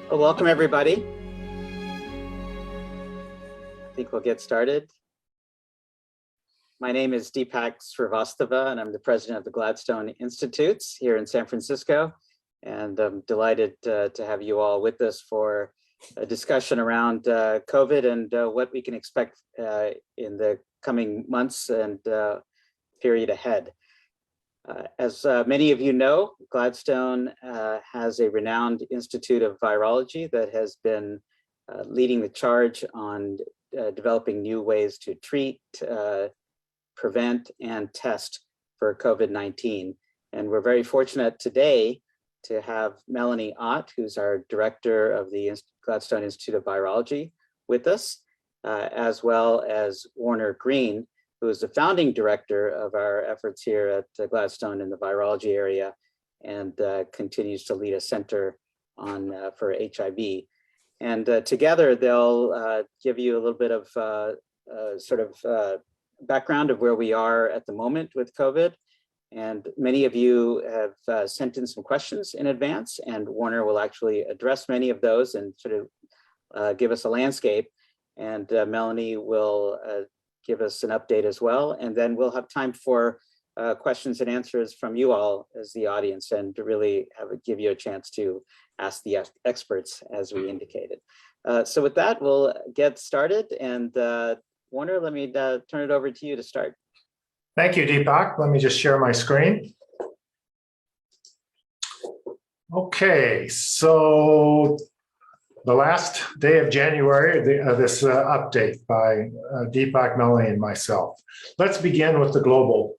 Well, welcome everybody. I think we'll get started. My name is Deepak Srivastava, and I'm the president of the Gladstone Institutes here in San Francisco. And I'm delighted to have you all with us for a discussion around COVID and what we can expect in the coming months and period ahead. As many of you know, Gladstone has a renowned Institute of Virology that has been leading the charge on developing new ways to treat, prevent, and test for COVID-19. And we're very fortunate today to have Melanie Ott, who's our director of the Gladstone Institute of Virology, with us, as well as Warner Green, who is the founding director of our efforts here at Gladstone in the virology area and continues to lead a center on for HIV. And together they'll give you a little bit of background of where we are at the moment with COVID. And many of you have sent in some questions in advance, and Warner will actually address many of those and sort of give us a landscape. And Melanie will give us an update as well. And then we'll have time for questions and answers from you all as the audience, and to really give you a chance to ask the experts as we indicated. So with that, we'll get started. And Warner, let me turn it over to you to start. Thank you, Deepak. Let me just share my screen. Okay, so the last day of January, this update by Deepak, Melanie, and myself. Let's begin with the global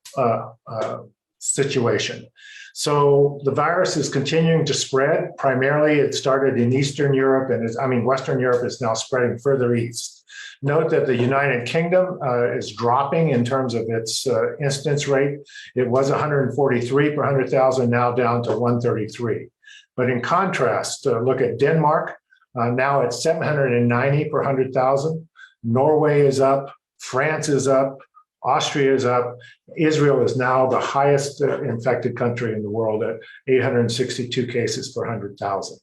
situation. So the virus is continuing to spread. Primarily, it started in Eastern Europe, and Western Europe is now spreading further east. Note that the United Kingdom is dropping in terms of its incidence rate. It was 143 per 100,000, now down to 133. But in contrast, look at Denmark. Now it's 790 per 100,000. Norway is up, France is up, Austria is up. Israel is now the highest infected country in the world at 862 cases per 100,000.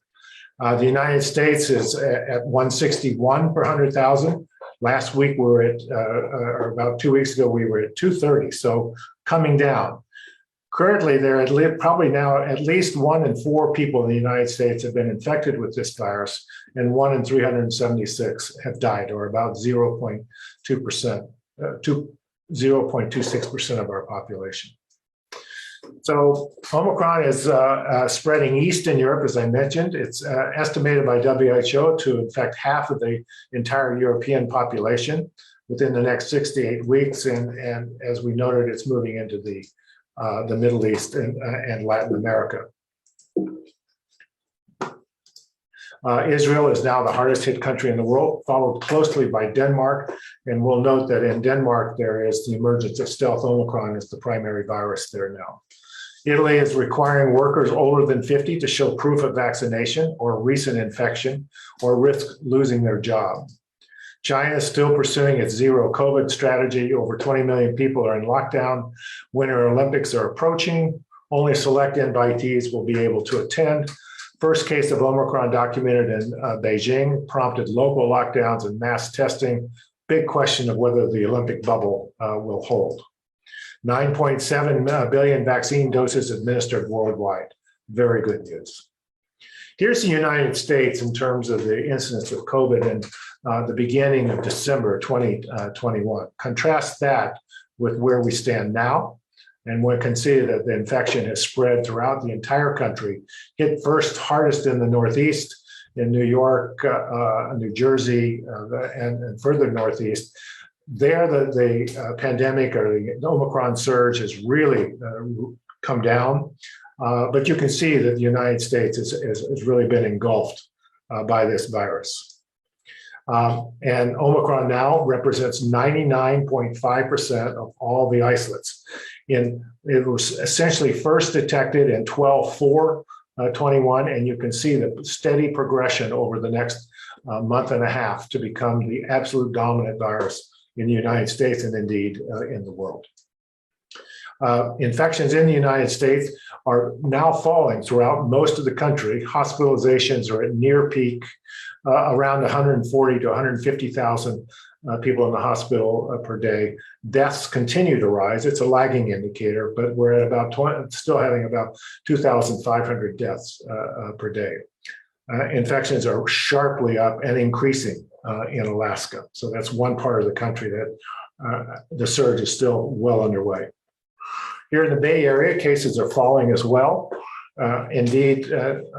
The United States is at 161 per 100,000. Last week we were at, or about 2 weeks ago, we were at 230, so coming down. Currently, there are probably now at least 1 in 4 people in the United States have been infected with this virus, and 1 in 376 have died, or about 0.2%, 0.26% of our population. So Omicron is spreading east in Europe, as I mentioned. It's estimated by WHO to infect half of the entire European population within the next 6 to 8 weeks, and as we noted, it's moving into the Middle East and Latin America. Israel is now the hardest hit country in the world, followed closely by Denmark. And we'll note that in Denmark, there is the emergence of stealth Omicron as the primary virus there now. Italy is requiring workers older than 50 to show proof of vaccination or recent infection or risk losing their job. China is still pursuing its zero COVID strategy. Over 20 million people are in lockdown. Winter Olympics are approaching. Only select invitees will be able to attend. First case of Omicron documented in Beijing prompted local lockdowns and mass testing. Big question of whether the Olympic bubble will hold. 9.7 billion vaccine doses administered worldwide. Very good news. Here's the United States in terms of the incidence of COVID in the beginning of December 2021. Contrast that with where we stand now, and one can see that the infection has spread throughout the entire country, hit first hardest in the Northeast, in New York, New Jersey, and further Northeast. There, the pandemic or the Omicron surge has really come down. But you can see that the United States has really been engulfed by this virus. And Omicron now represents 99.5% of all the isolates. It was essentially first detected in 12/4/21, and you can see the steady progression over the next month and a half to become the absolute dominant virus in the United States and indeed in the world. Infections in the United States are now falling throughout most of the country. Hospitalizations are at near peak, around 140 to 150,000 people in the hospital per day. Deaths continue to rise. It's a lagging indicator, but we're at about still having about 2,500 deaths per day. Infections are sharply up and increasing in Alaska. So that's one part of the country that the surge is still well underway. Here in the Bay Area, cases are falling as well. Indeed,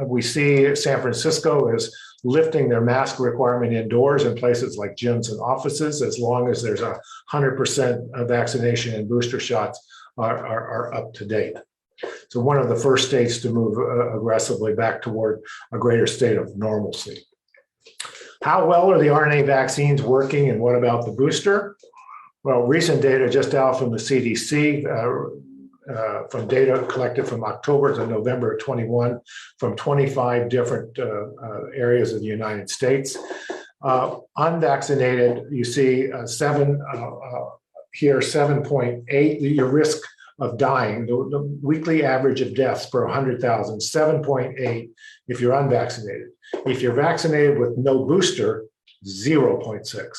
we see San Francisco is lifting their mask requirement indoors in places like gyms and offices, as long as there's 100% vaccination and booster shots are up to date. So one of the first states to move aggressively back toward a greater state of normalcy. How well are the RNA vaccines working, and what about the booster? Well, recent data just out from the CDC, from data collected from October to November of 21 from 25 different areas of the United States. Unvaccinated, you see here 7.8, your risk of dying, the weekly average of deaths per 100,000, 7.8 if you're unvaccinated. If you're vaccinated with no booster, 0.6.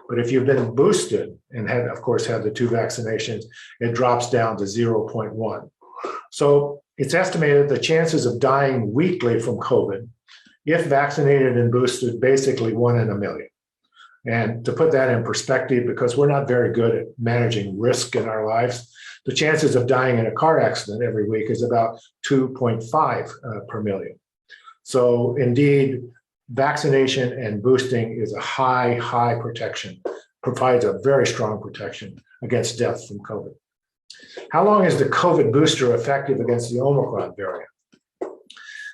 But if you've been boosted and had, of course, had the 2 vaccinations, it drops down to 0.1. So it's estimated the chances of dying weekly from COVID, if vaccinated and boosted, basically 1 in a million. And to put that in perspective, because we're not very good at managing risk in our lives, the chances of dying in a car accident every week is about 2.5 per million. So indeed, vaccination and boosting is a high protection, provides a very strong protection against death from COVID. How long is the COVID booster effective against the Omicron variant?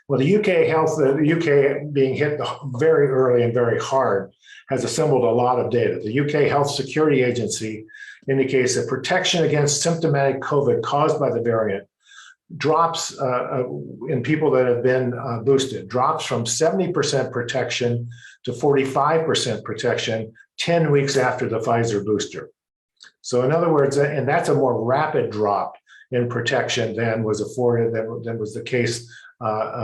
Well, the UK being hit very early and very hard has assembled a lot of data. The UK Health Security Agency indicates that protection against symptomatic COVID caused by the variant drops in people that have been boosted, drops from 70% protection to 45% protection 10 weeks after the Pfizer booster. So in other words, and that's a more rapid drop in protection than was afforded, than was the case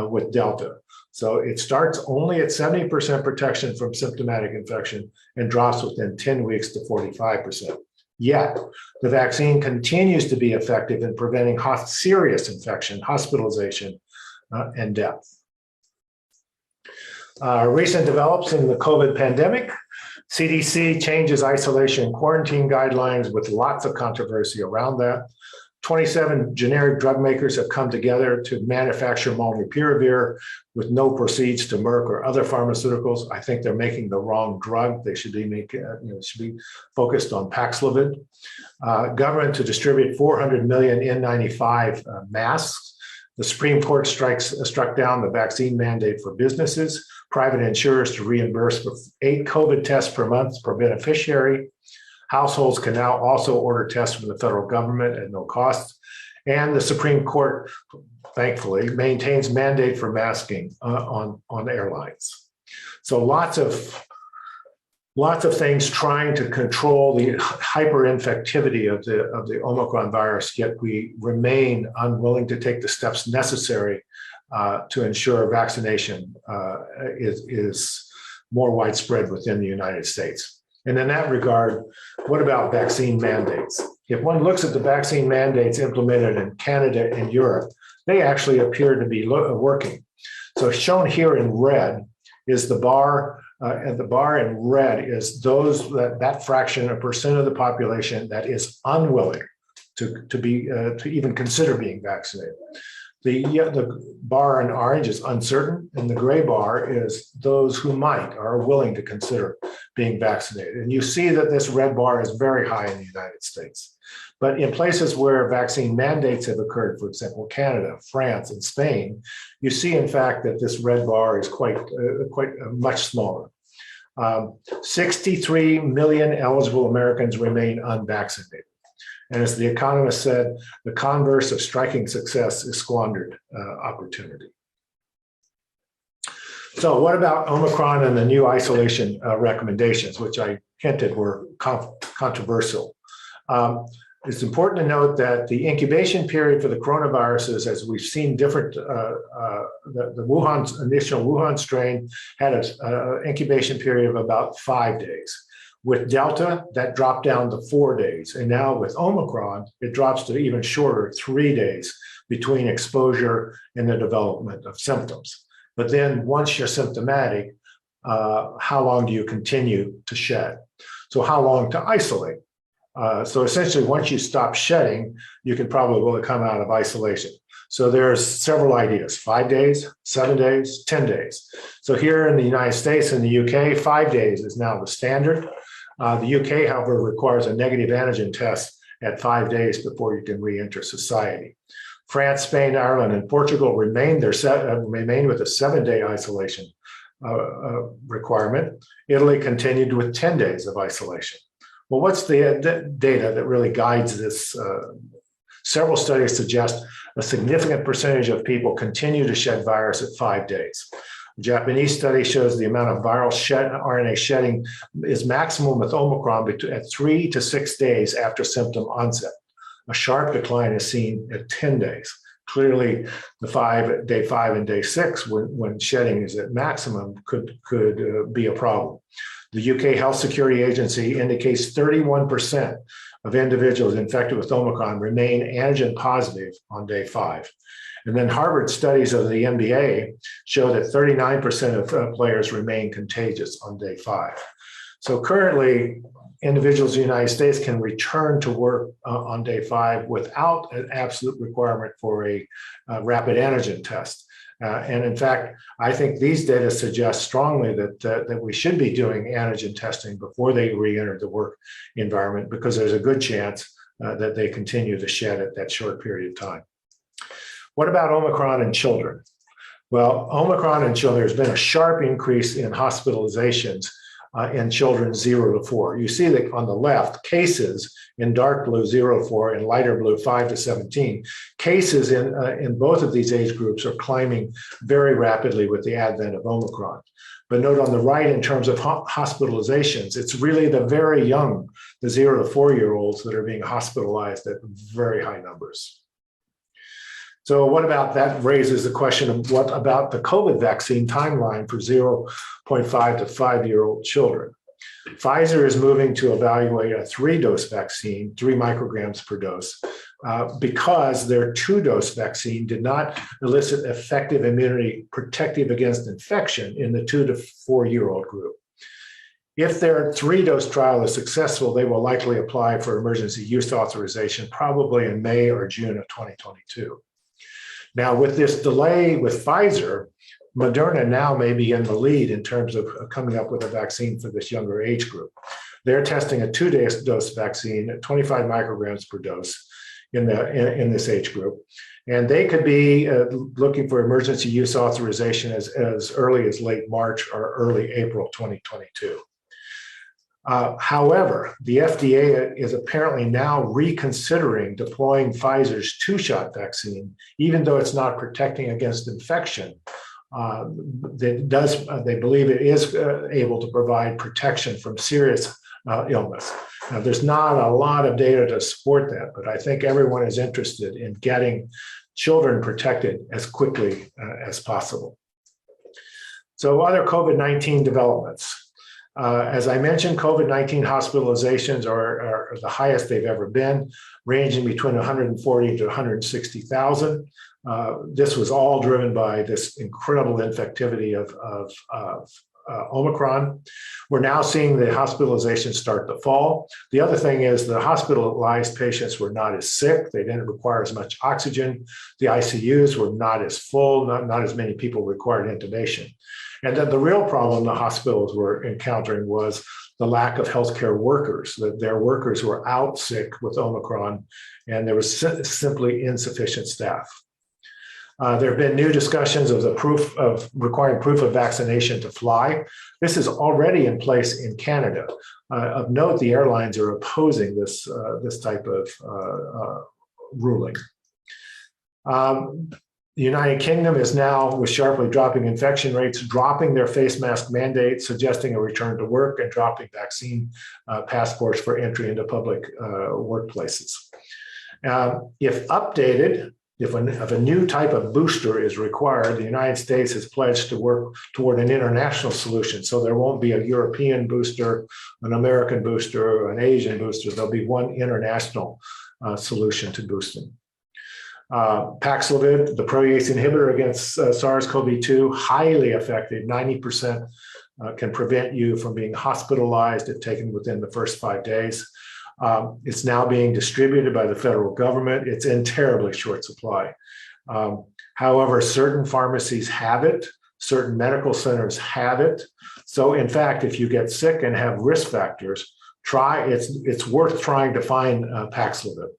with Delta. So it starts only at 70% protection from symptomatic infection and drops within 10 weeks to 45%. Yet, the vaccine continues to be effective in preventing serious infection, hospitalization, and death. Recent develops in the COVID pandemic. CDC changes isolation and quarantine guidelines with lots of controversy around that. 27 generic drug makers have come together to manufacture molnupiravir with no proceeds to Merck or other pharmaceuticals. I think they're making the wrong drug. They should be should be focused on Paxlovid. Government to distribute 400 million N95 masks. The Supreme Court struck down the vaccine mandate for businesses. Private insurers to reimburse for 8 COVID tests per month per beneficiary. Households can now also order tests from the federal government at no cost. And the Supreme Court, thankfully, maintains mandate for masking on airlines. So lots of things trying to control the hyperinfectivity of the Omicron virus, yet we remain unwilling to take the steps necessary to ensure vaccination is more widespread within the United States. And in that regard, what about vaccine mandates? If one looks at the vaccine mandates implemented in Canada and Europe, they actually appear to be working. So shown here in red is the bar, and the bar in red is that fraction, a percent of the population that is unwilling to even consider being vaccinated. The bar in orange is uncertain, and the gray bar is those who might or are willing to consider being vaccinated. And you see that this red bar is very high in the United States. But in places where vaccine mandates have occurred, for example, Canada, France, and Spain, you see, in fact, that this red bar is quite much smaller. 63 million eligible Americans remain unvaccinated. And as The Economist said, the converse of striking success is squandered opportunity. So what about Omicron and the new isolation recommendations, which I hinted were controversial? It's important to note that the incubation period for the coronaviruses, as we've seen different, the initial Wuhan strain had an incubation period of about 5 days. With Delta, that dropped down to 4 days. And now with Omicron, it drops to even shorter, 3 days between exposure and the development of symptoms. But then once you're symptomatic, how long do you continue to shed? So how long to isolate? So essentially, once you stop shedding, you can probably come out of isolation. So there's several ideas: 5 days, 7 days, 10 days. So here in the United States and the UK, 5 days is now the standard. The UK, however, requires a negative antigen test at 5 days before you can re-enter society. France, Spain, Ireland, and Portugal remain with a 7-day isolation requirement. Italy continued with 10 days of isolation. Well, what's the data that really guides this? Several studies suggest a significant percentage of people continue to shed virus at 5 days. A Japanese study shows the amount of viral RNA shedding is maximum with Omicron at 3 to 6 days after symptom onset. A sharp decline is seen at 10 days. Clearly, day 5 and day 6, when shedding is at maximum, could be a problem. The UK Health Security Agency indicates 31% of individuals infected with Omicron remain antigen positive on day 5. And then Harvard studies of the NBA show that 39% of players remain contagious on day 5. So currently, individuals in the United States can return to work on day 5 without an absolute requirement for a rapid antigen test. And in fact, I think these data suggest strongly that we should be doing antigen testing before they re-enter the work environment, because there's a good chance that they continue to shed at that short period of time. What about Omicron in children? Well, Omicron in children, there's been a sharp increase in hospitalizations in children 0 to 4. You see that on the left, cases in dark blue 0 to 4 and lighter blue 5 to 17. Cases in both of these age groups are climbing very rapidly with the advent of Omicron. But note on the right, in terms of hospitalizations, it's really the very young, the 0 to 4-year-olds that are being hospitalized at very high numbers. So what about that raises the question of what about the COVID vaccine timeline for 0.5 to 5-year-old children? Pfizer is moving to evaluate a 3-dose vaccine, 3 micrograms per dose, because their 2-dose vaccine did not elicit effective immunity protective against infection in the 2 to 4-year-old group. If their 3-dose trial is successful, they will likely apply for emergency use authorization probably in May or June of 2022. Now, with this delay with Pfizer, Moderna now may be in the lead in terms of coming up with a vaccine for this younger age group. They're testing a 2-dose vaccine at 25 micrograms per dose in this age group. And they could be looking for emergency use authorization as early as late March or early April 2022. However, the FDA is apparently now reconsidering deploying Pfizer's 2-shot vaccine, even though it's not protecting against infection. They believe it is able to provide protection from serious illness. Now, there's not a lot of data to support that, but I think everyone is interested in getting children protected as quickly as possible. So other COVID-19 developments. As I mentioned, COVID-19 hospitalizations are the highest they've ever been, ranging between 140 to 160,000. This was all driven by this incredible infectivity of Omicron. We're now seeing the hospitalizations start to fall. The other thing is the hospitalized patients were not as sick. They didn't require as much oxygen. The ICUs were not as full, not as many people required intubation. And then the real problem the hospitals were encountering was the lack of healthcare workers, that their workers were out sick with Omicron, and there was simply insufficient staff. There have been new discussions of requiring proof of vaccination to fly. This is already in place in Canada. Of note, the airlines are opposing this type of ruling. The United Kingdom is now, with sharply dropping infection rates, dropping their face mask mandate, suggesting a return to work, and dropping vaccine passports for entry into public workplaces. If updated, if a new type of booster is required, the United States has pledged to work toward an international solution. So there won't be a European booster, an American booster, an Asian booster. There'll be one international solution to boosting. Paxlovid, the protease inhibitor against SARS-CoV-2, highly effective, 90% can prevent you from being hospitalized if taken within the first 5 days. It's now being distributed by the federal government. It's in terribly short supply. However, certain pharmacies have it, certain medical centers have it. So in fact, if you get sick and have risk factors, it's worth trying to find Paxlovid.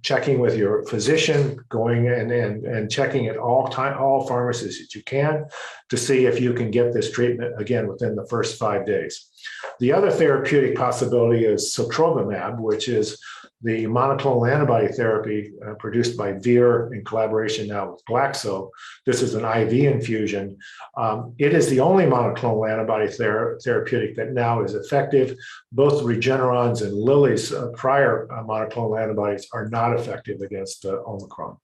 Checking with your physician, going and checking at all pharmacies that you can to see if you can get this treatment again within the first 5 days. The other therapeutic possibility is sotrovimab, which is the monoclonal antibody therapy produced by Vir in collaboration now with Gladstone. This is an IV infusion. It is the only monoclonal antibody therapeutic that now is effective. Both Regeneron's and Lilly's prior monoclonal antibodies are not effective against Omicron.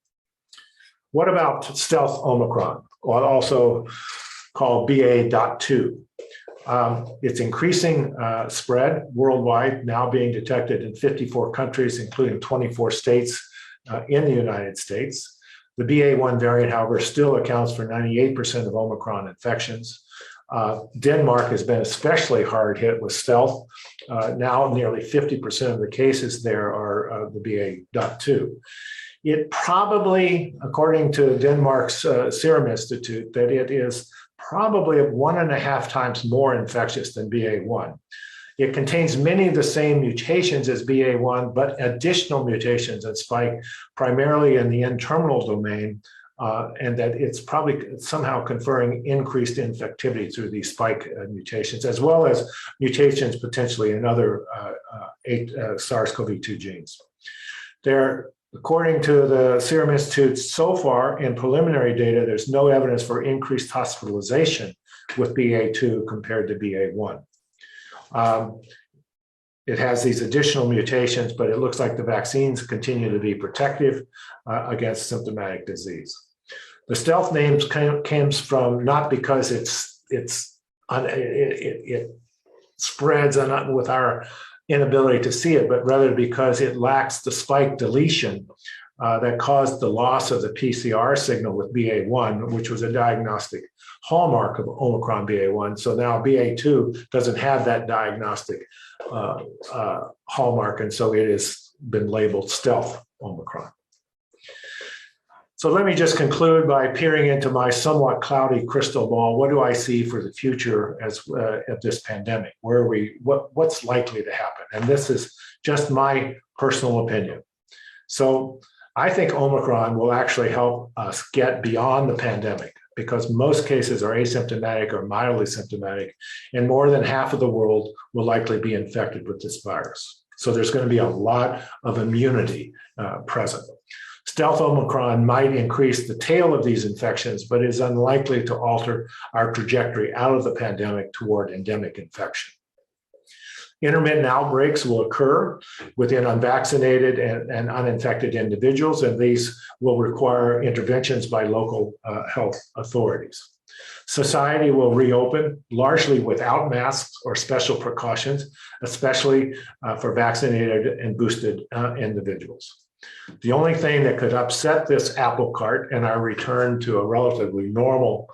What about stealth Omicron, also called BA.2? It's increasing spread worldwide, now being detected in 54 countries, including 24 states in the United States. The BA.1 variant, however, still accounts for 98% of Omicron infections. Denmark has been especially hard hit with stealth. Now nearly 50% of the cases there are the BA.2. It probably, according to Denmark's Serum Institute, that it is probably 1.5 times more infectious than BA.1. It contains many of the same mutations as BA.1, but additional mutations that spike primarily in the N-terminal domain, and that it's probably somehow conferring increased infectivity through these spike mutations, as well as mutations potentially in other SARS-CoV-2 genes. According to the Serum Institute, so far in preliminary data, there's no evidence for increased hospitalization with BA.2 compared to BA.1. It has these additional mutations, but it looks like the vaccines continue to be protective against symptomatic disease. The stealth name comes from not because it spreads with our inability to see it, but rather because it lacks the spike deletion that caused the loss of the PCR signal with BA.1, which was a diagnostic hallmark of Omicron BA.1. So now BA.2 doesn't have that diagnostic hallmark, and so it has been labeled stealth Omicron. So let me just conclude by peering into my somewhat cloudy crystal ball. What do I see for the future of this pandemic? Where are we? What's likely to happen? And this is just my personal opinion. So I think Omicron will actually help us get beyond the pandemic, because most cases are asymptomatic or mildly symptomatic, and more than half of the world will likely be infected with this virus. So there's going to be a lot of immunity present. Stealth Omicron might increase the tail of these infections, but is unlikely to alter our trajectory out of the pandemic toward endemic infection. Intermittent outbreaks will occur within unvaccinated and uninfected individuals, and these will require interventions by local health authorities. Society will reopen largely without masks or special precautions, especially for vaccinated and boosted individuals. The only thing that could upset this apple cart and our return to a relatively normal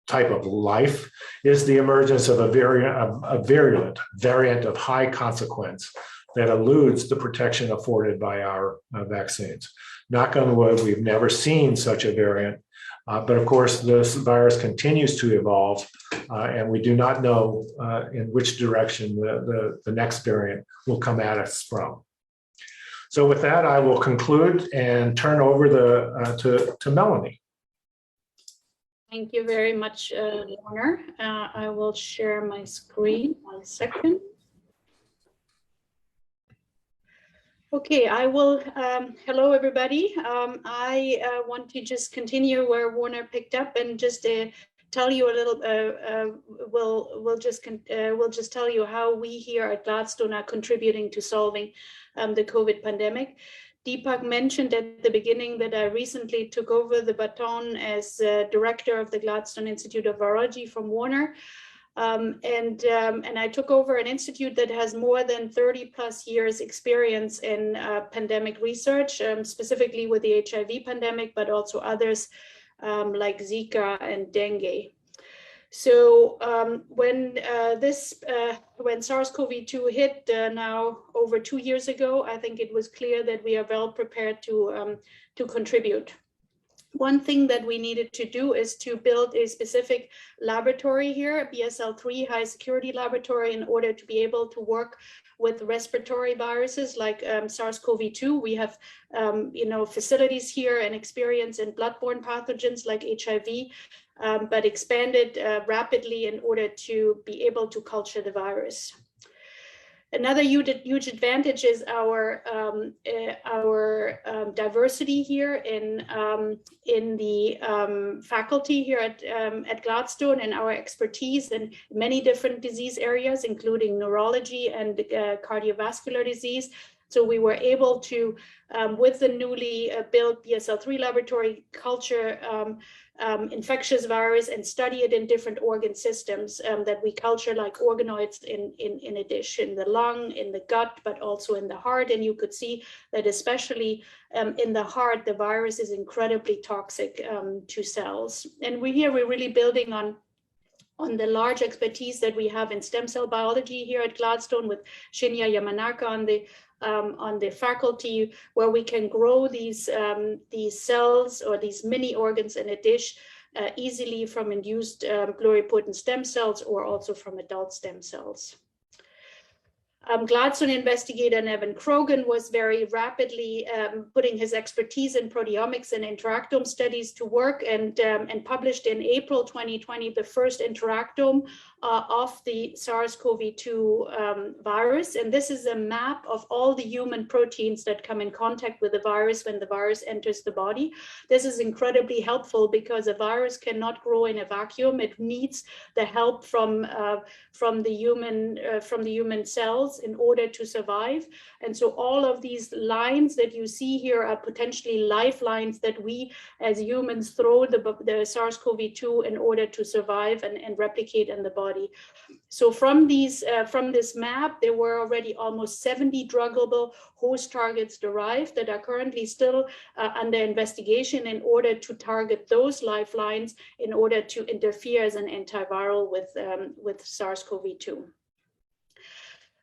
type of life is the emergence of a virulent variant of high consequence that eludes the protection afforded by our vaccines. Knock on wood, we've never seen such a variant, but of course this virus continues to evolve, and we do not know in which direction the next variant will come at us from. So with that, I will conclude and turn over to Melanie. Thank you very much, Lorna. I will share my screen 1 second. Okay, I will, hello everybody. I want to just continue where Warner picked up and just tell you a little, we'll just tell you how we here at Gladstone are contributing to solving the COVID pandemic. Deepak mentioned at the beginning that I recently took over the baton as director of the Gladstone Institute of Virology from Warner. And I took over an institute that has more than 30 plus years experience in pandemic research, specifically with the HIV pandemic, but also others like Zika and dengue. So when SARS-CoV-2 hit now over 2 years ago, I think it was clear that we are well prepared to contribute. One thing that we needed to do is to build a specific laboratory here, a BSL-3 high security laboratory, in order to be able to work with respiratory viruses like SARS-CoV-2. We have facilities here and experience in bloodborne pathogens like HIV, but expanded rapidly in order to be able to culture the virus. Another huge advantage is our diversity here in the faculty here at Gladstone, and our expertise in many different disease areas, including neurology and cardiovascular disease. So we were able to, with the newly built BSL-3 laboratory, culture infectious virus and study it in different organ systems that we culture, like organoids in a dish, in the lung, in the gut, but also in the heart. And you could see that especially in the heart, the virus is incredibly toxic to cells. And we're really building on the large expertise that we have in stem cell biology here at Gladstone with Shinya Yamanaka on the faculty, where we can grow these cells or these mini organs in a dish easily from induced pluripotent stem cells or also from adult stem cells. Gladstone investigator Nevin Krogan was very rapidly putting his expertise in proteomics and interactome studies to work, and published in April 2020 the first interactome of the SARS-CoV-2 virus. And this is a map of all the human proteins that come in contact with the virus when the virus enters the body. This is incredibly helpful because a virus cannot grow in a vacuum. It needs the help from the human cells in order to survive. And so all of these lines that you see here are potentially lifelines that we as humans throw the SARS-CoV-2 in order to survive and replicate in the body. So from this map, there were already almost 70 druggable host targets derived that are currently still under investigation in order to target those lifelines in order to interfere as an antiviral with SARS-CoV-2.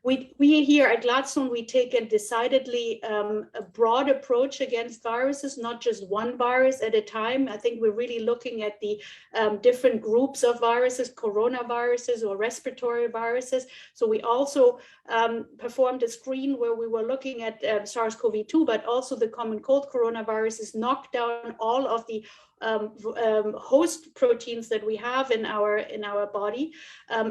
We here at Gladstone, we take a decidedly a broad approach against viruses, not just one virus at a time. I think we're really looking at the different groups of viruses, coronaviruses or respiratory viruses. So we also performed a screen where we were looking at SARS-CoV-2, but also the common cold coronaviruses, knocked down all of the host proteins that we have in our body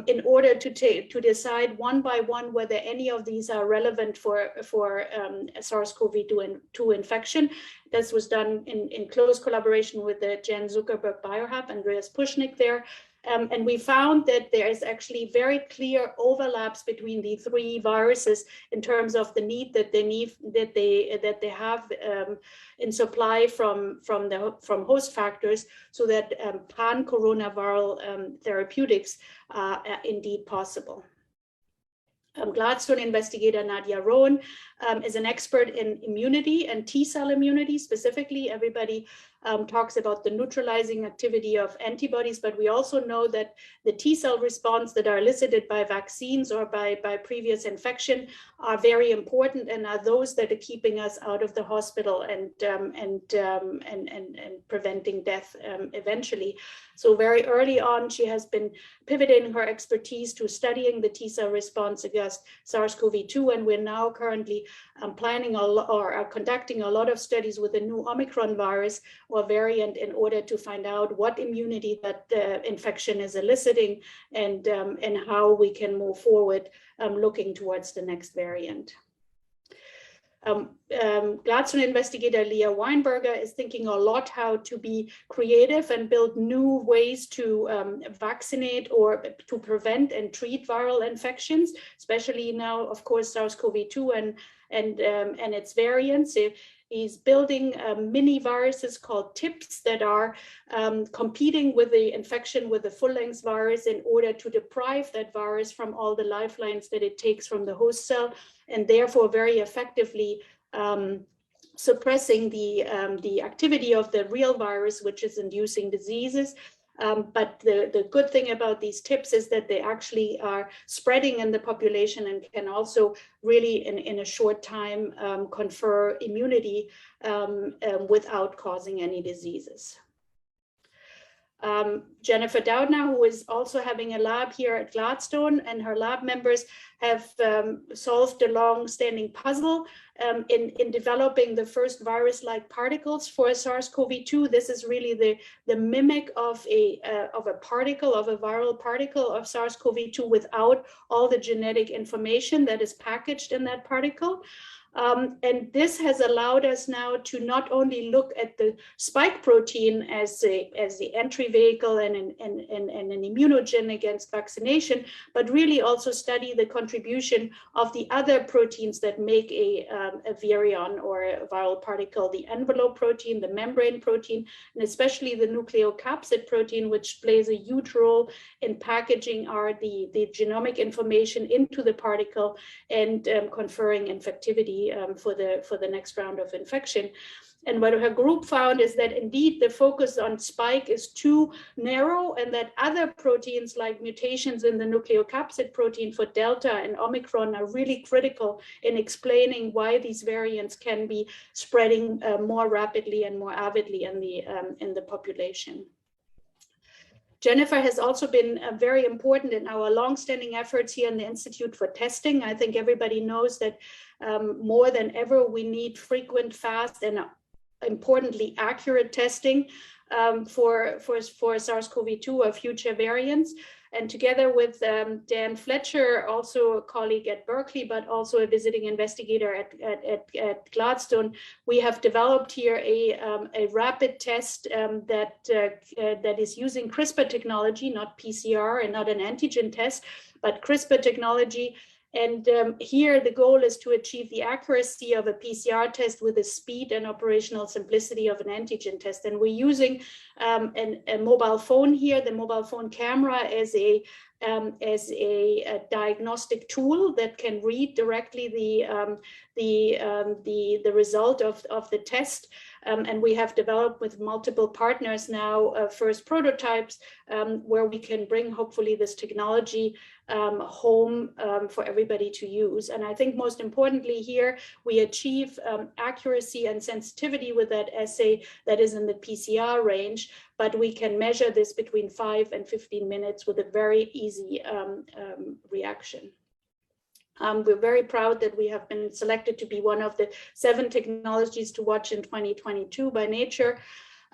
in order to decide one by one whether any of these are relevant for SARS-CoV-2 infection. This was done in close collaboration with the Jan Zuckerberg Biohub, Andreas Puschnik there. And we found that there is actually very clear overlaps between the three viruses in terms of the need that they have in supply from host factors, so that pan-coronaviral therapeutics are indeed possible. Gladstone investigator Nadia Rowan is an expert in immunity and T-cell immunity specifically. Everybody talks about the neutralizing activity of antibodies, but we also know that the T-cell response that are elicited by vaccines or by previous infection are very important, and are those that are keeping us out of the hospital and preventing death eventually. So very early on, she has been pivoting her expertise to studying the T-cell response against SARS-CoV-2, and we're now currently planning or are conducting a lot of studies with the new Omicron virus or variant in order to find out what immunity that infection is eliciting, and how we can move forward looking towards the next variant. Gladstone investigator Leah Weinberger is thinking a lot how to be creative and build new ways to vaccinate or to prevent and treat viral infections, especially now, of course, SARS-CoV-2 and its variants. He's building mini viruses called TIPs that are competing with the infection with the full-length virus in order to deprive that virus from all the lifelines that it takes from the host cell, and therefore very effectively suppressing the activity of the real virus, which is inducing diseases. But the good thing about these TIPs is that they actually are spreading in the population and can also really in a short time confer immunity without causing any diseases. Jennifer Doudna, who is also having a lab here at Gladstone, and her lab members have solved a long-standing puzzle in developing the first virus-like particles for SARS-CoV-2. This is really the mimic of a particle, of a viral particle of SARS-CoV-2 without all the genetic information that is packaged in that particle. And this has allowed us now to not only look at the spike protein as the entry vehicle and an immunogen against vaccination, but really also study the contribution of the other proteins that make a virion or a viral particle, the envelope protein, the membrane protein, and especially the nucleocapsid protein, which plays a huge role in packaging the genomic information into the particle and conferring infectivity for the next round of infection. And what her group found is that indeed the focus on spike is too narrow, and that other proteins like mutations in the nucleocapsid protein for Delta and Omicron are really critical in explaining why these variants can be spreading more rapidly and more avidly in the population. Jennifer has also been very important in our longstanding efforts here in the Institute for Testing. I think everybody knows that more than ever, we need frequent, fast, and importantly, accurate testing for SARS-CoV-2 or future variants. And together with Dan Fletcher, also a colleague at Berkeley, but also a visiting investigator at Gladstone, we have developed here a rapid test that is using CRISPR technology, not PCR and not an antigen test, but CRISPR technology. And here the goal is to achieve the accuracy of a PCR test with the speed and operational simplicity of an antigen test. And we're using a mobile phone here, the mobile phone camera as a diagnostic tool that can read directly the result of the test. And we have developed with multiple partners now first prototypes where we can bring hopefully this technology home for everybody to use. And I think most importantly here, we achieve accuracy and sensitivity with that assay that is in the PCR range, but we can measure this between 5 and 15 minutes with a very easy reaction. We're very proud that we have been selected to be one of the 7 technologies to watch in 2022 by Nature.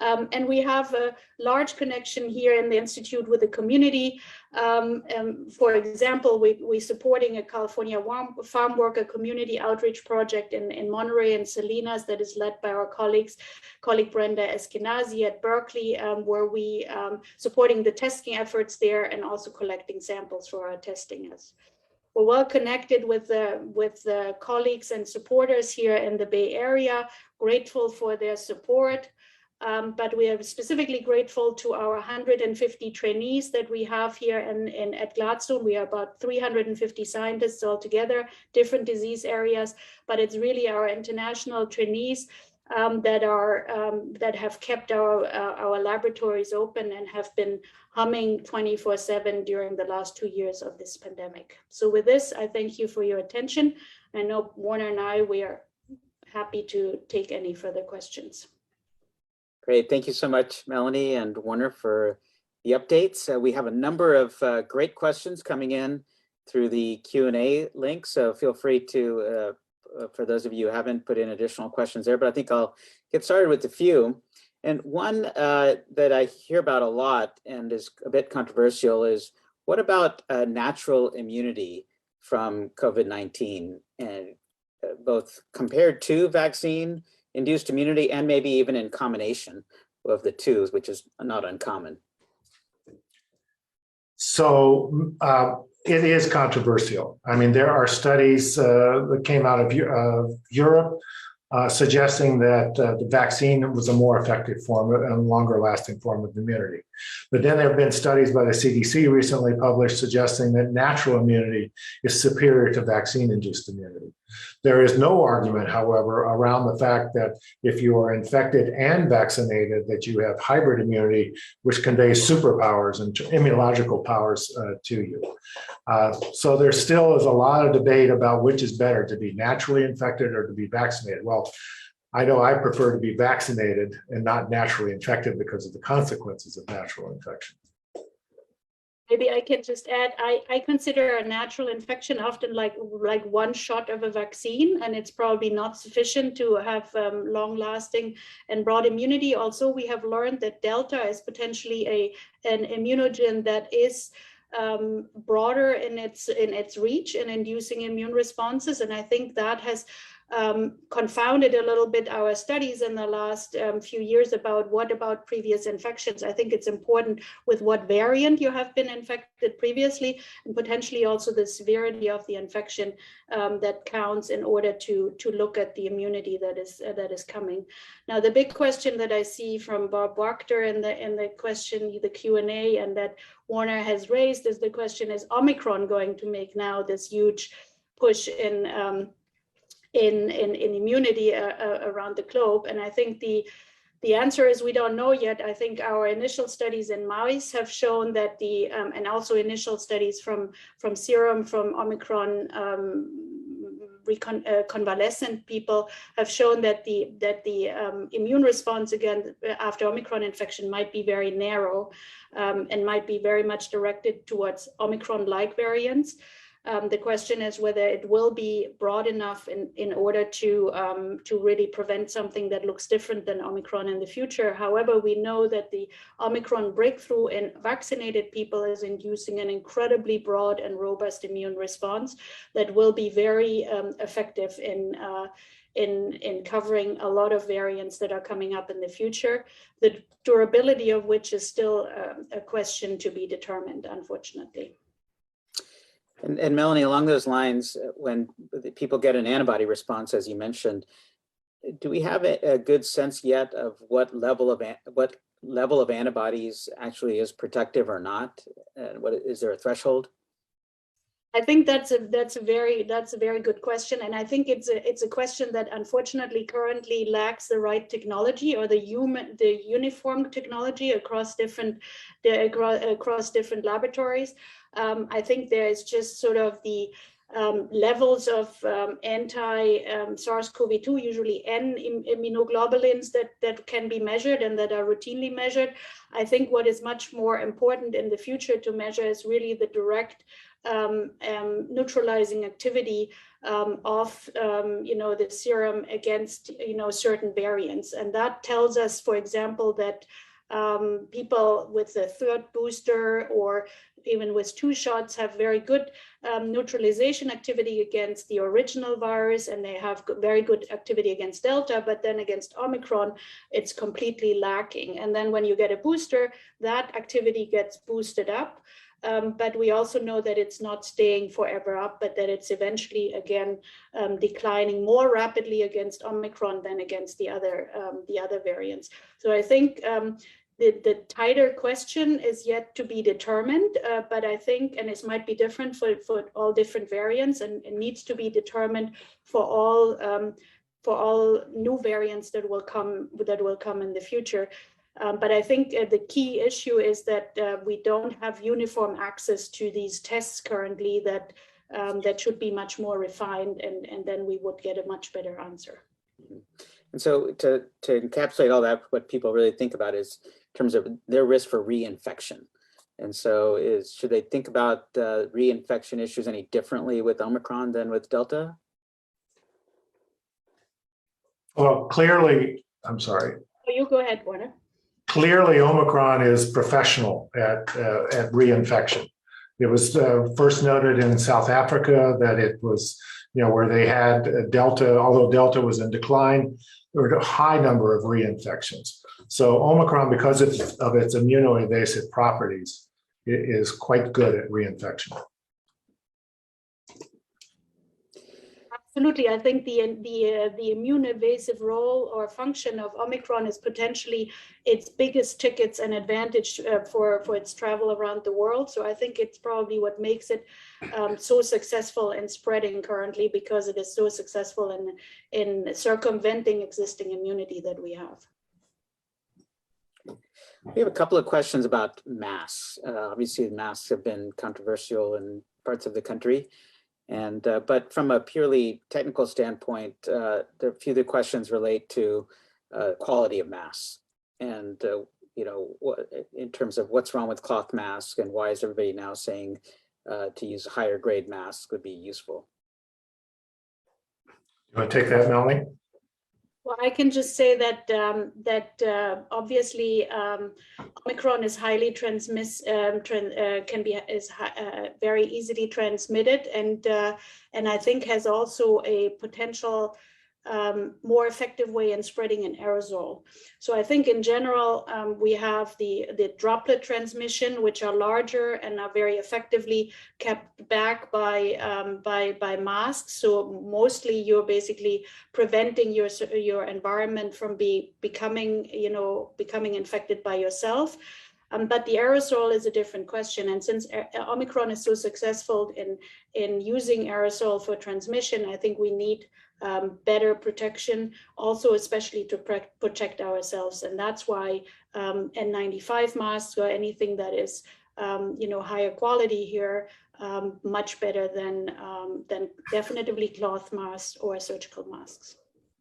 And we have a large connection here in the Institute with the community. For example, we're supporting a California farm worker community outreach project in Monterey and Salinas that is led by our colleague Brenda Eskenazi at Berkeley, where we supporting the testing efforts there and also collecting samples for our testing. We're well connected with the colleagues and supporters here in the Bay Area, grateful for their support. But we are specifically grateful to our 150 trainees that we have here at Gladstone. We are about 350 scientists altogether, different disease areas, but it's really our international trainees that have kept our laboratories open and have been humming 24/7 during the last 2 years of this pandemic. So with this, I thank you for your attention. I know Warner and we are happy to take any further questions. Great. Thank you so much, Melanie and Warner, for the updates. We have a number of great questions coming in through the Q&A link, so feel free to, for those of you who haven't put in additional questions there, but I think I'll get started with a few. And one that I hear about a lot and is a bit controversial is, what about natural immunity from COVID-19? And both compared to vaccine-induced immunity and maybe even in combination of the two, which is not uncommon. So it is controversial. I mean, there are studies that came out of Europe suggesting that the vaccine was a more effective form and longer lasting form of immunity. But then there have been studies by the CDC recently published suggesting that natural immunity is superior to vaccine-induced immunity. There is no argument, however, around the fact that if you are infected and vaccinated, that you have hybrid immunity, which conveys superpowers and immunological powers to you. So there still is a lot of debate about which is better, to be naturally infected or to be vaccinated. Well, I know I prefer to be vaccinated and not naturally infected because of the consequences of natural infection. Maybe I can just add, I consider a natural infection often like one shot of a vaccine, and it's probably not sufficient to have long-lasting and broad immunity. Also, we have learned that Delta is potentially an immunogen that is broader in its reach in inducing immune responses, and I think that has confounded a little bit our studies in the last few years about what about previous infections. I think it's important with what variant you have been infected previously, and potentially also the severity of the infection that counts in order to look at the immunity that is coming. Now, the big question that I see from Bob Wachter in the question, the Q&A, and that Warner has raised is the question: is Omicron going to make now this huge push in immunity around the globe? And I think the answer is we don't know yet. I think our initial studies in mice have shown that and also initial studies from serum from Omicron convalescent people have shown that the immune response again after Omicron infection might be very narrow and might be very much directed towards Omicron-like variants. The question is whether it will be broad enough in order to really prevent something that looks different than Omicron in the future. However, we know that the Omicron breakthrough in vaccinated people is inducing an incredibly broad and robust immune response that will be very effective in covering a lot of variants that are coming up in the future, the durability of which is still a question to be determined, unfortunately. And Melanie, along those lines, when people get an antibody response, as you mentioned, do we have a good sense yet of what level of antibodies actually is protective or not? And is there a threshold? I think that's a very good question, and I think it's a question that unfortunately currently lacks the right technology or the uniform technology across different laboratories. I think there is just sort of the levels of anti-SARS-CoV-2, usually N immunoglobulins that can be measured and that are routinely measured. I think what is much more important in the future to measure is really the direct neutralizing activity of the serum against certain variants, and that tells us, for example, that people with the third booster or even with 2 shots have very good neutralization activity against the original virus, and they have very good activity against Delta, but then against Omicron, it's completely lacking. And then when you get a booster, that activity gets boosted up. But we also know that it's not staying forever up, but that it's eventually again declining more rapidly against Omicron than against the other variants. So I think the tighter question is yet to be determined, but I think, and this might be different for all different variants, and it needs to be determined for all new variants that will come in the future. But I think the key issue is that we don't have uniform access to these tests currently that should be much more refined, and then we would get a much better answer. And so to encapsulate all that, what people really think about is in terms of their risk for reinfection. And so should they think about reinfection issues any differently with Omicron than with Delta? Well, clearly, I'm sorry. Oh, you go ahead, Warner. Clearly, Omicron is professional at reinfection. It was first noted in South Africa that it was, where they had Delta, although Delta was in decline, there were a high number of reinfections. So Omicron, because of its immunoevasive properties, is quite good at reinfection. Absolutely. I think the immune evasive role or function of Omicron is potentially its biggest tickets and advantage for its travel around the world. So I think it's probably what makes it so successful in spreading currently, because it is so successful in circumventing existing immunity that we have. We have a couple of questions about masks. Obviously, masks have been controversial in parts of the country. And but from a purely technical standpoint, a few of the questions relate to quality of masks, and in terms of what's wrong with cloth masks, and why is everybody now saying to use higher grade masks would be useful. You want to take that, Melanie? Well, I can just say that obviously Omicron is highly very easily transmitted, and I think has also a potential more effective way in spreading an aerosol. So I think in general we have the droplet transmission, which are larger and are very effectively kept back by masks. So mostly you're basically preventing your environment from becoming infected by yourself. But the aerosol is a different question. And since Omicron is so successful in using aerosol for transmission, I think we need better protection, also especially to protect ourselves. And that's why N95 masks or anything that is higher quality here, much better than definitively cloth masks or surgical masks.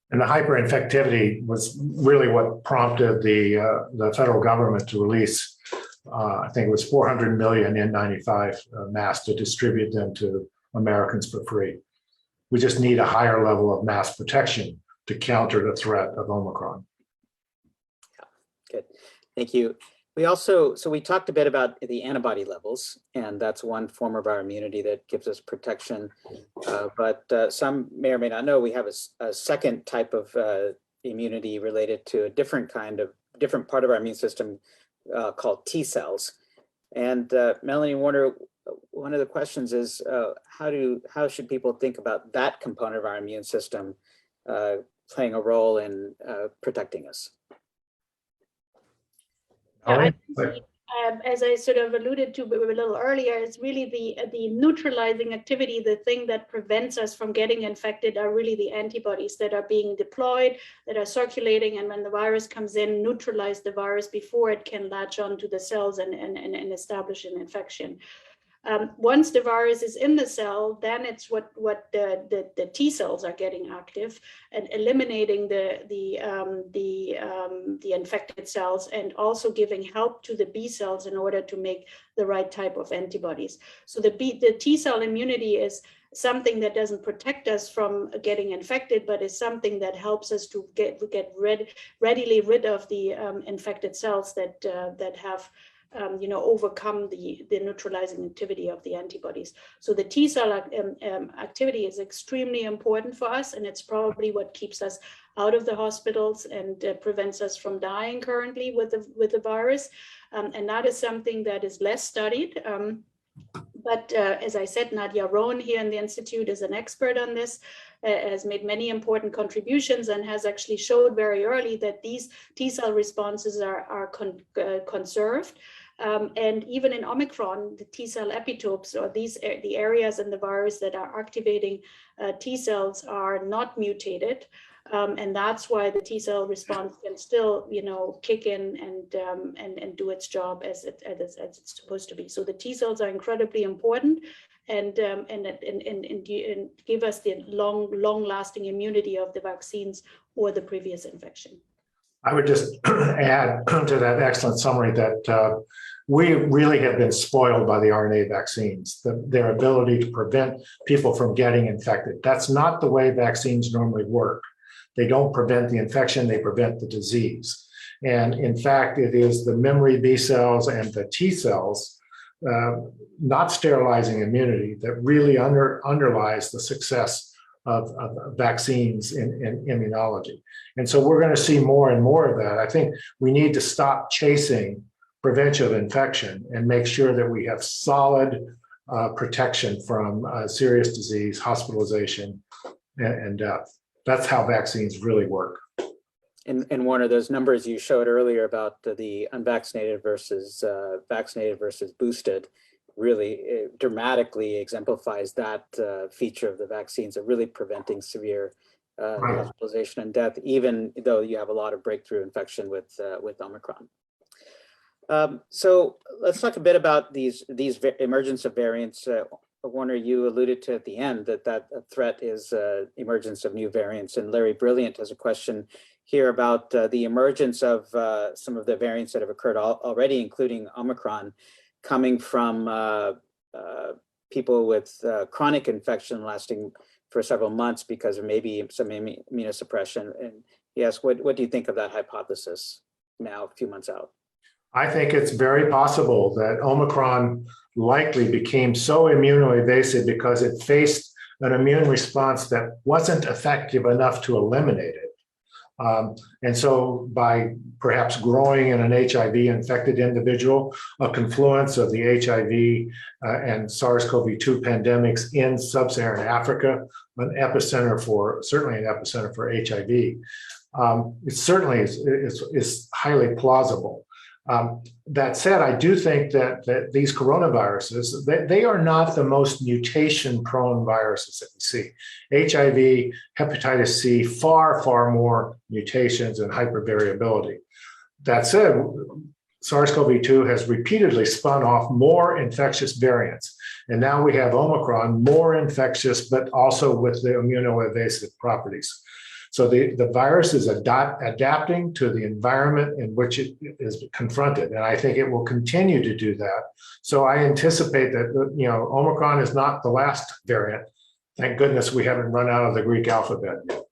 And the hyperinfectivity was really what prompted the federal government to release, I think it was 400 million N95 masks to distribute them to Americans for free. We just need a higher level of mass protection to counter the threat of Omicron. Good, thank you. We talked a bit about the antibody levels, and that's one form of our immunity that gives us protection. But some may or may not know we have a second type of immunity related to a different part of our immune system called T cells. And Melanie Warner, one of the questions is how should people think about that component of our immune system playing a role in protecting us? Yeah, as I sort of alluded to a little earlier, it's really the neutralizing activity, the thing that prevents us from getting infected are really the antibodies that are being deployed, that are circulating, and when the virus comes in, neutralize the virus before it can latch onto the cells and establish an infection. Once the virus is in the cell, then it's what the T cells are getting active and eliminating the infected cells, and also giving help to the B cells in order to make the right type of antibodies. So the T cell immunity is something that doesn't protect us from getting infected, but is something that helps us to get readily rid of the infected cells that have overcome the neutralizing activity of the antibodies. So the T cell activity is extremely important for us, and it's probably what keeps us out of the hospitals and prevents us from dying currently with the virus. And that is something that is less studied. But as I said, Nadia Rohn here in the Institute is an expert on this, has made many important contributions, and has actually showed very early that these T cell responses are conserved. And even in Omicron, the T cell epitopes, or the areas in the virus that are activating T cells, are not mutated. And that's why the T cell response can still, kick in and do its job as it's supposed to be. So the T cells are incredibly important, and give us the long-lasting immunity of the vaccines or the previous infection. I would just add to that excellent summary that we really have been spoiled by the RNA vaccines, their ability to prevent people from getting infected. That's not the way vaccines normally work. They don't prevent the infection, they prevent the disease. And in fact, it is the memory B cells and the T cells, not sterilizing immunity, that really underlies the success of vaccines in immunology. And so we're going to see more and more of that. I think we need to stop chasing prevention of infection and make sure that we have solid protection from serious disease, hospitalization, and death. That's how vaccines really work. And Warner, those numbers you showed earlier about the unvaccinated versus vaccinated versus boosted really dramatically exemplifies that feature of the vaccines of really preventing severe hospitalization and death, even though you have a lot of breakthrough infection with Omicron. So let's talk a bit about these emergence of variants. Warner, you alluded to at the end that threat is emergence of new variants, and Larry Brilliant has a question here about the emergence of some of the variants that have occurred already, including Omicron, coming from people with chronic infection lasting for several months because of maybe some immunosuppression. And yes, what do you think of that hypothesis now, a few months out? I think it's very possible that Omicron likely became so immunoevasive because it faced an immune response that wasn't effective enough to eliminate it. And so by perhaps growing in an HIV-infected individual, a confluence of the HIV and SARS-CoV-2 pandemics in sub-Saharan Africa, certainly an epicenter for HIV, it certainly is highly plausible. That said, I do think that these coronaviruses, they are not the most mutation-prone viruses that we see. HIV, hepatitis C, far, far more mutations and hypervariability. That said, SARS-CoV-2 has repeatedly spun off more infectious variants. And now we have Omicron, more infectious, but also with the immunoevasive properties. So the virus is adapting to the environment in which it is confronted, and I think it will continue to do that. So I anticipate that Omicron is not the last variant. Thank goodness we haven't run out of the Greek alphabet yet.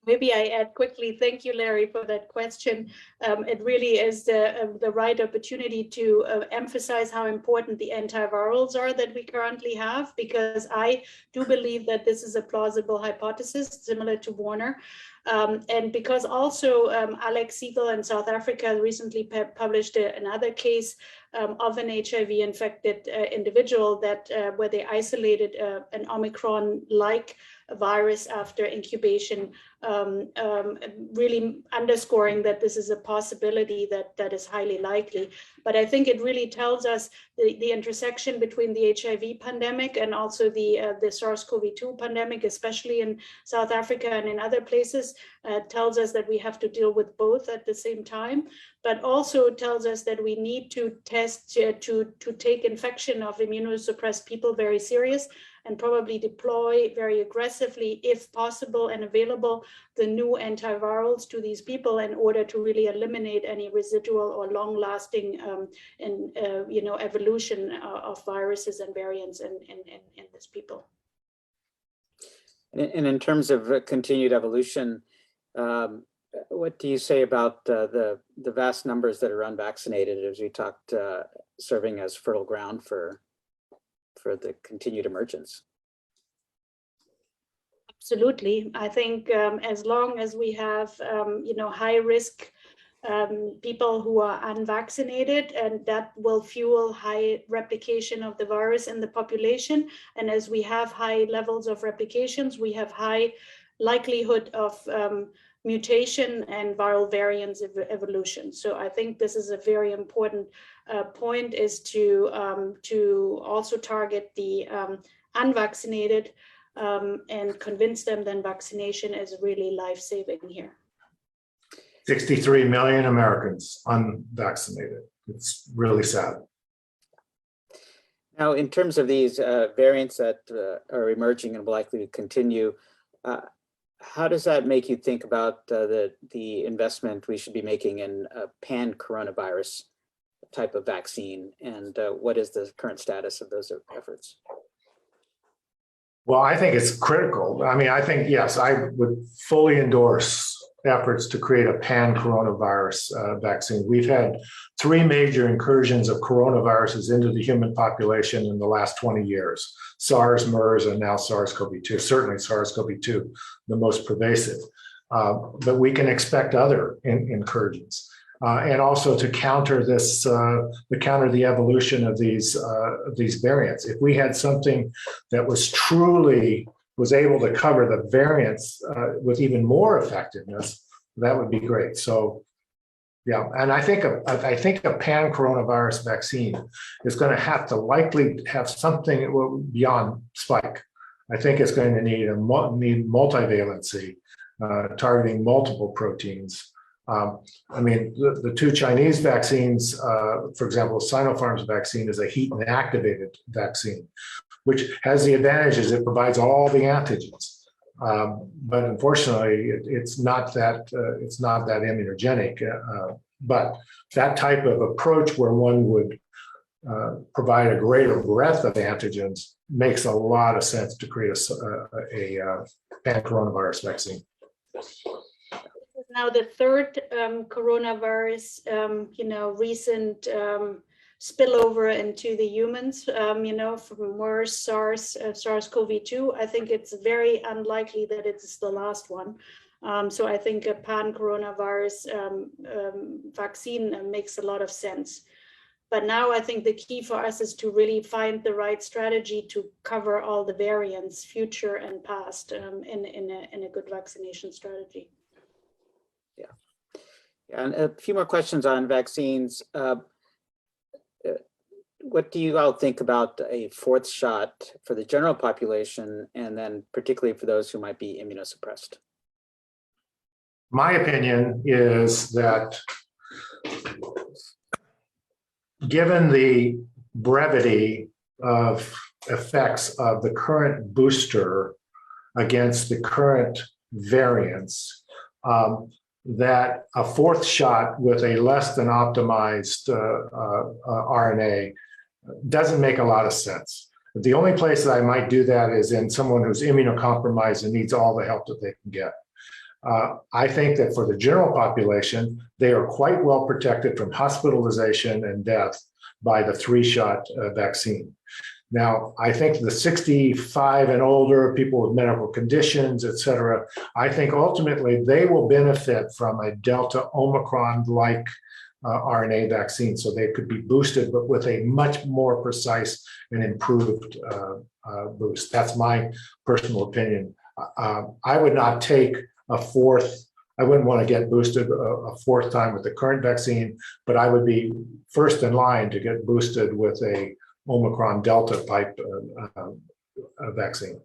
Maybe I add quickly, thank you, Larry, for that question. It really is the right opportunity to emphasize how important the antivirals are that we currently have, because I do believe that this is a plausible hypothesis, similar to Warner. And because also Alex Siegel in South Africa recently published another case of an HIV-infected individual where they isolated an Omicron-like virus after incubation, really underscoring that this is a possibility that is highly likely. But I think it really tells us the intersection between the HIV pandemic and also the SARS-CoV-2 pandemic, especially in South Africa and in other places, tells us that we have to deal with both at the same time, but also tells us that we need to test to take infection of immunosuppressed people very serious and probably deploy very aggressively, if possible and available, the new antivirals to these people in order to really eliminate any residual or long-lasting evolution of viruses and variants in these people. And in terms of continued evolution, what do you say about the vast numbers that are unvaccinated, as we talked, serving as fertile ground for the continued emergence? Absolutely. I think as long as we have, high risk people who are unvaccinated, and that will fuel high replication of the virus in the population. And as we have high levels of replications, we have high likelihood of mutation and viral variants evolution. So I think this is a very important point, is to also target the unvaccinated and convince them that vaccination is really life-saving here. 63 million Americans unvaccinated. It's really sad. Now, in terms of these variants that are emerging and will likely continue, how does that make you think about the investment we should be making in a pan-coronavirus type of vaccine, and what is the current status of those efforts? Well, I think it's critical. I mean, I think, yes, I would fully endorse efforts to create a pan-coronavirus vaccine. We've had 3 major incursions of coronaviruses into the human population in the last 20 years. SARS, MERS, and now SARS-CoV-2, certainly SARS-CoV-2, the most pervasive. But we can expect other incursions. And also to counter this, to counter the evolution of these variants. If we had something that was able to cover the variants with even more effectiveness, that would be great. So, yeah, and I think a pan-coronavirus vaccine is going to have to likely have something beyond spike. I think it's going to need multivalency, targeting multiple proteins. I mean, the 2 Chinese vaccines, for example, Sinopharm's vaccine is a heat and activated vaccine, which has the advantages it provides all the antigens, but unfortunately, it's not that immunogenic. But that type of approach, where one would provide a greater breadth of antigens, makes a lot of sense to create a pan-coronavirus vaccine. Now the third coronavirus, recent spillover into the humans, from MERS, SARS, SARS-CoV-2. I think it's very unlikely that it's the last one. So I think a pan-coronavirus vaccine makes a lot of sense. But now I think the key for us is to really find the right strategy to cover all the variants, future and past, in a good vaccination strategy. And a few more questions on vaccines. What do you all think about a 4th shot for the general population, and then particularly for those who might be immunosuppressed? My opinion is that given the brevity of effects of the current booster against the current variants, that a 4th shot with a less than optimized RNA doesn't make a lot of sense. The only place that I might do that is in someone who's immunocompromised and needs all the help that they can get. I think that for the general population, they are quite well protected from hospitalization and death by the 3-shot vaccine. Now, I think the 65 and older, people with medical conditions, et cetera, I think ultimately they will benefit from a Delta Omicron-like RNA vaccine. So they could be boosted, but with a much more precise and improved boost. That's my personal opinion. I would not take a 4th. I wouldn't want to get boosted a 4th time with the current vaccine, but I would be first in line to get boosted with a Omicron Delta type vaccine.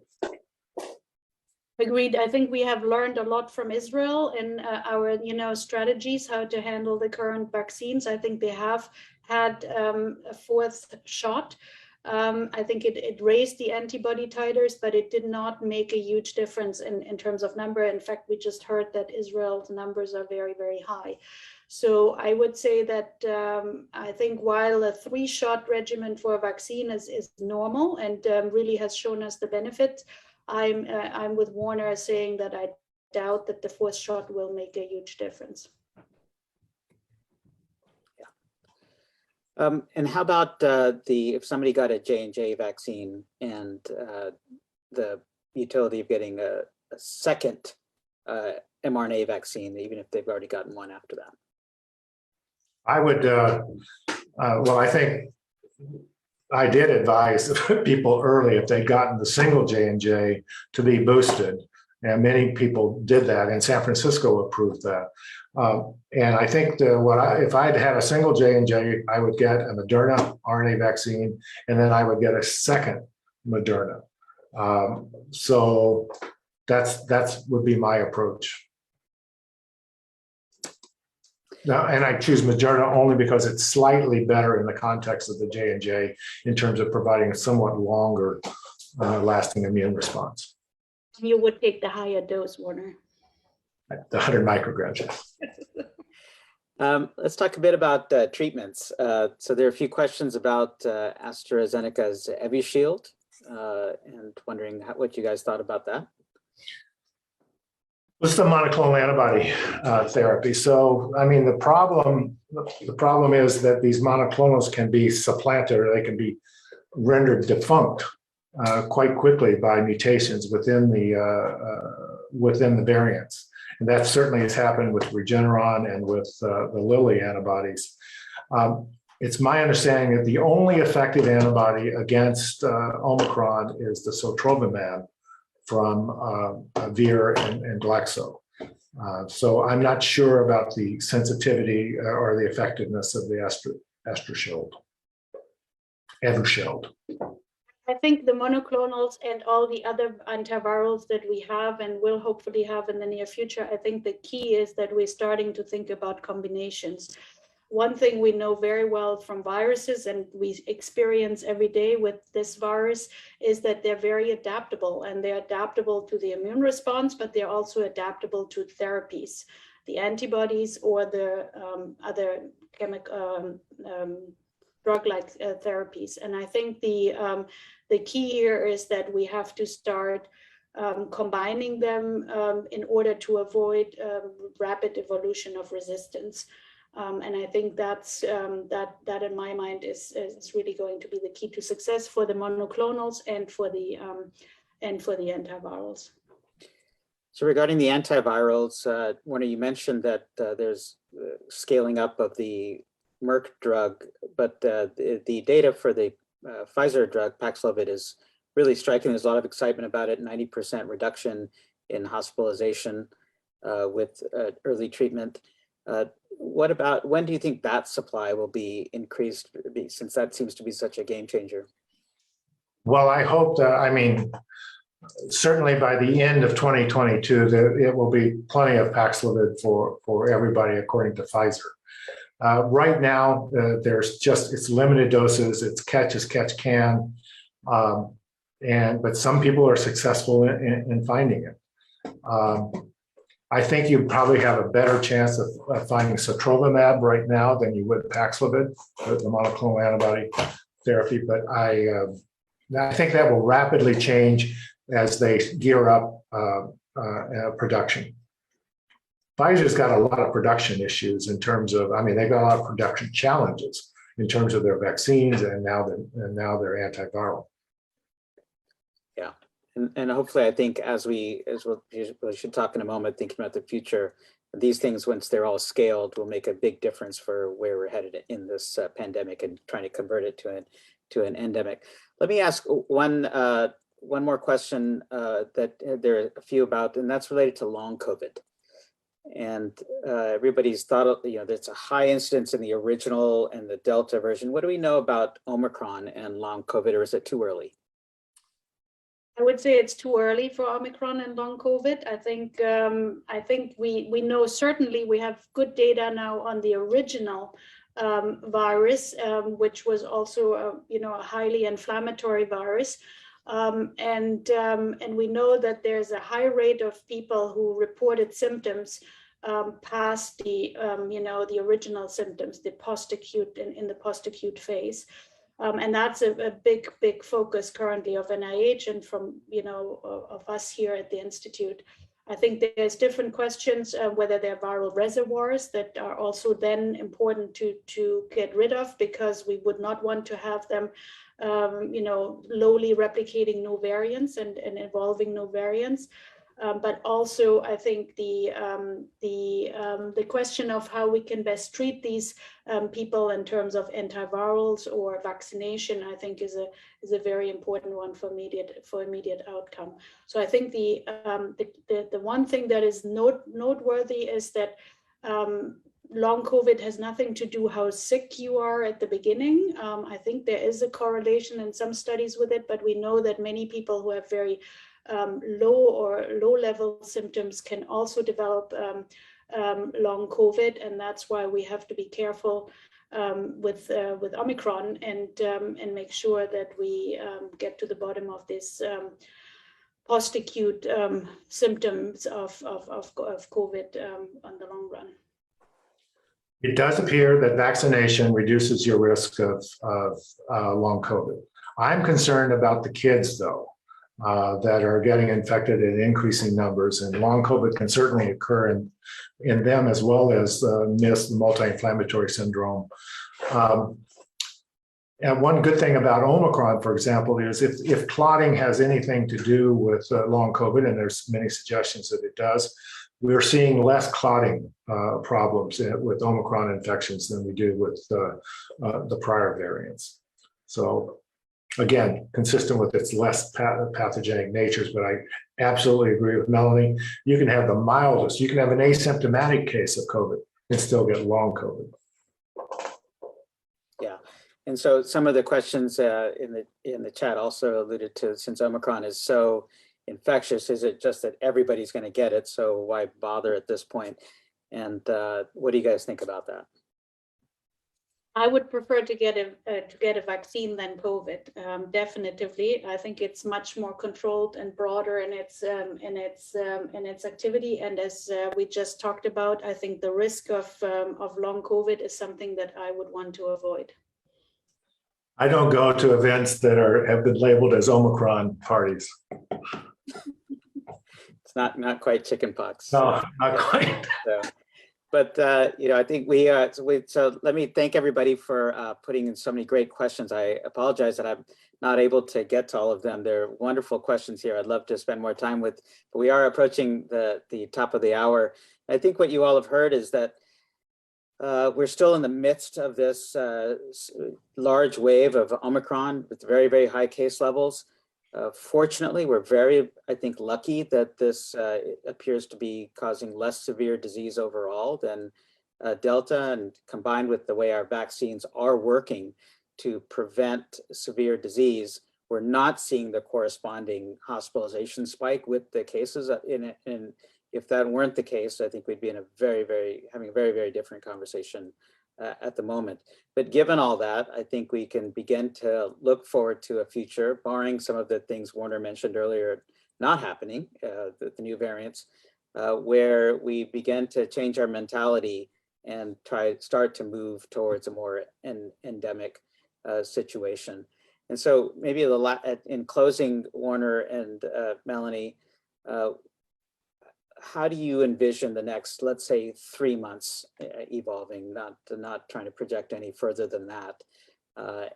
Agreed. I think we have learned a lot from Israel in our, strategies, how to handle the current vaccines. I think they have had a 4th shot. I think it raised the antibody titers, but it did not make a huge difference in terms of number. In fact, we just heard that Israel's numbers are very, very high. So I would say that I think while a 3-shot regimen for a vaccine is normal and really has shown us the benefits, I'm with Warner saying that I doubt that the 4th shot will make a huge difference. And how about if somebody got a J&J vaccine and the utility of getting a second mRNA vaccine, even if they've already gotten one after that? I would, well, I think I did advise people early, if they'd gotten the single J&J, to be boosted. And many people did that, and San Francisco approved that. And I think if I'd had a single J&J, I would get a Moderna RNA vaccine, and then I would get a second Moderna. So that's would be my approach. Now, and I choose Moderna only because it's slightly better in the context of the J&J in terms of providing a somewhat longer lasting immune response. You would take the higher dose, Warner. The 100 micrograms. Let's talk a bit about treatments. So there are a few questions about AstraZeneca's Evishield, and wondering what you guys thought about that. This is the monoclonal antibody therapy. So, I mean, the problem is that these monoclonals can be supplanted, or they can be rendered defunct quite quickly by mutations within the variants. And that certainly has happened with Regeneron and with the Lilly antibodies. It's my understanding that the only effective antibody against Omicron is the sotrovimab from Vir and Glaxo. So I'm not sure about the sensitivity or the effectiveness of the Evusheld. I think the monoclonals and all the other antivirals that we have and will hopefully have in the near future, I think the key is that we're starting to think about combinations. One thing we know very well from viruses, and we experience every day with this virus, is that they're very adaptable, and they're adaptable to the immune response, but they're also adaptable to therapies, the antibodies or the other chemical drug-like therapies. And I think the key here is that we have to start combining them in order to avoid rapid evolution of resistance. And I think that's that in my mind is really going to be the key to success for the monoclonals and for the antivirals. So regarding the antivirals, Warner, you mentioned that there's scaling up of the Merck drug, but the data for the Pfizer drug Paxlovid is really striking. There's a lot of excitement about it. 90% reduction in hospitalization with early treatment. What about, when do you think that supply will be increased, since that seems to be such a game changer? Well, I hope that, I mean, certainly by the end of 2022, it will be plenty of Paxlovid for everybody, according to Pfizer. Right now, there's just, it's limited doses, it's catch as catch can, but some people are successful in finding it. I think you probably have a better chance of finding sotrovimab right now than you would Paxlovid, the monoclonal antibody therapy. But I think that will rapidly change as they gear up production. Pfizer's got a lot of production issues in terms of, I mean, they've got a lot of production challenges in terms of their vaccines and now their antiviral. Yeah. And hopefully, I think as we should talk in a moment, thinking about the future, these things, once they're all scaled, will make a big difference for where we're headed in this pandemic and trying to convert it to an endemic. Let me ask one more question that there are a few about, and that's related to long COVID. And everybody's thought, there's a high incidence in the original and the Delta version. What do we know about Omicron and long COVID, or is it too early? I would say it's too early for Omicron and long COVID. I think we know, certainly we have good data now on the original virus, which was also a highly inflammatory virus. And we know that there's a high rate of people who reported symptoms past the the original symptoms, the post-acute in the post-acute phase. And that's a big focus currently of NIH and from of us here at the Institute. I think there's different questions whether they're viral reservoirs that are also then important to get rid of, because we would not want to have them lowly replicating new variants and evolving new variants. But also, I think the question of how we can best treat these people in terms of antivirals or vaccination, I think is a very important one for immediate outcome. So I think the one thing that is noteworthy is that long COVID has nothing to do how sick you are at the beginning. I think there is a correlation in some studies with it, but we know that many people who have very low level symptoms can also develop long COVID, and that's why we have to be careful with Omicron and make sure that we get to the bottom of this post-acute symptoms of COVID on the long run. It does appear that vaccination reduces your risk of long COVID. I'm concerned about the kids, though. that are getting infected in increasing numbers. And long COVID can certainly occur in them as well as NIS, the multi-inflammatory syndrome. And one good thing about Omicron, for example, is if clotting has anything to do with long COVID, and there's many suggestions that it does, we're seeing less clotting problems with Omicron infections than we do with the prior variants. So again, consistent with its less pathogenic natures, but I absolutely agree with Melanie. You can have the mildest, you can have an asymptomatic case of COVID and still get long COVID. Yeah, and so some of the questions in the chat also alluded to, since Omicron is so infectious, is it just that everybody's going to get it, so why bother at this point? And what do you guys think about that? I would prefer to get a vaccine than COVID. Definitively, I think it's much more controlled and broader in its activity. And as we just talked about, I think the risk of long COVID is something that I would want to avoid. I don't go to events that have been labeled as Omicron parties. It's not quite chickenpox. No, not quite. So. But I think so let me thank everybody for putting in so many great questions. I apologize that I'm not able to get to all of them. They're wonderful questions here. I'd love to spend more time with, but we are approaching the top of the hour. I think what you all have heard is that we're still in the midst of this large wave of Omicron with very, very high case levels. Fortunately, we're very, I think, lucky that this appears to be causing less severe disease overall than Delta, and combined with the way our vaccines are working to prevent severe disease, we're not seeing the corresponding hospitalization spike with the cases. And if that weren't the case, I think we'd be in having a very, very different conversation at the moment. But given all that, I think we can begin to look forward to a future, barring some of the things Warner mentioned earlier not happening, the new variants, where we begin to change our mentality and start to move towards a more endemic situation. And so maybe in closing, Warner and Melanie, how do you envision the next, let's say, 3 months evolving, not trying to project any further than that?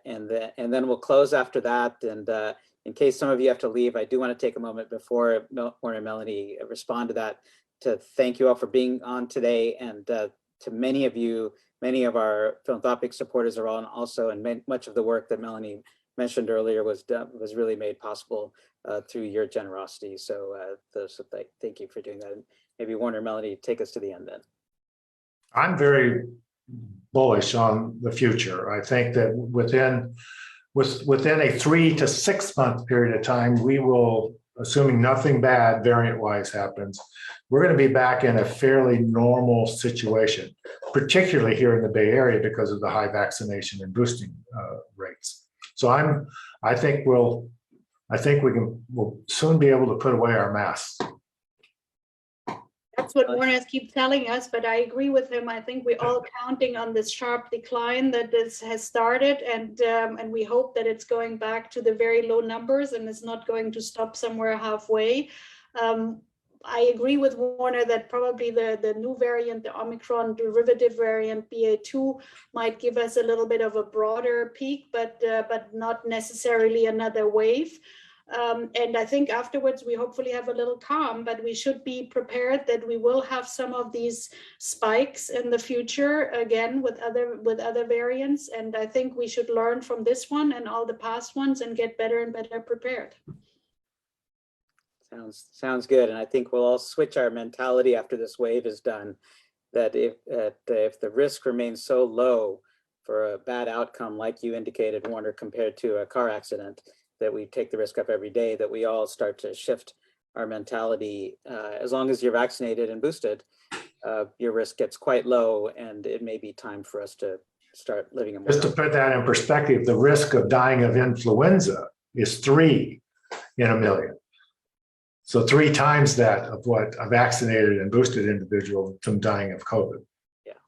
And then we'll close after that. And in case some of you have to leave, I do want to take a moment before Warner and Melanie respond to that to thank you all for being on today. And to many of you, many of our philanthropic supporters are on also, and much of the work that Melanie mentioned earlier was really made possible through your generosity. So, thank you for doing that. And maybe Warner, Melanie, take us to the end then. I'm very bullish on the future. I think that within a 3 to 6 month period of time, we will, assuming nothing bad variant-wise happens, we're going to be back in a fairly normal situation, particularly here in the Bay Area because of the high vaccination and boosting rates. So I think we'll soon be able to put away our masks. That's what Warner keeps telling us, but I agree with him. I think we're all counting on this sharp decline that this has started, and we hope that it's going back to the very low numbers and it's not going to stop somewhere halfway. I agree with Warner that probably the new variant, the Omicron derivative variant BA.2, might give us a little bit of a broader peak, but not necessarily another wave. And I think afterwards we hopefully have a little calm, but we should be prepared that we will have some of these spikes in the future again with other variants. And I think we should learn from this one and all the past ones and get better and better prepared. Sounds good. And I think we'll all switch our mentality after this wave is done, that if the risk remains so low for a bad outcome, like you indicated, Warner, compared to a car accident, that we take the risk up every day, that we all start to shift our mentality. As long as you're vaccinated and boosted, your risk gets quite low, and it may be time for us to start living a more. Just to put that in perspective, the risk of dying of influenza is 3 in a million. So 3 times that of what a vaccinated and boosted individual from dying of COVID. Yeah.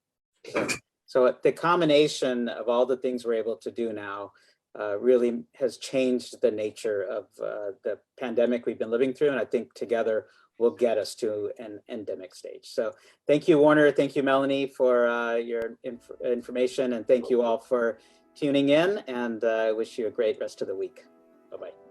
So the combination of all the things we're able to do now, really has changed the nature of the pandemic we've been living through. And I think together will get us to an endemic stage. So thank you, Warner. Thank you, Melanie, for your information. And thank you all for tuning in. And I wish you a great rest of the week. Bye-bye.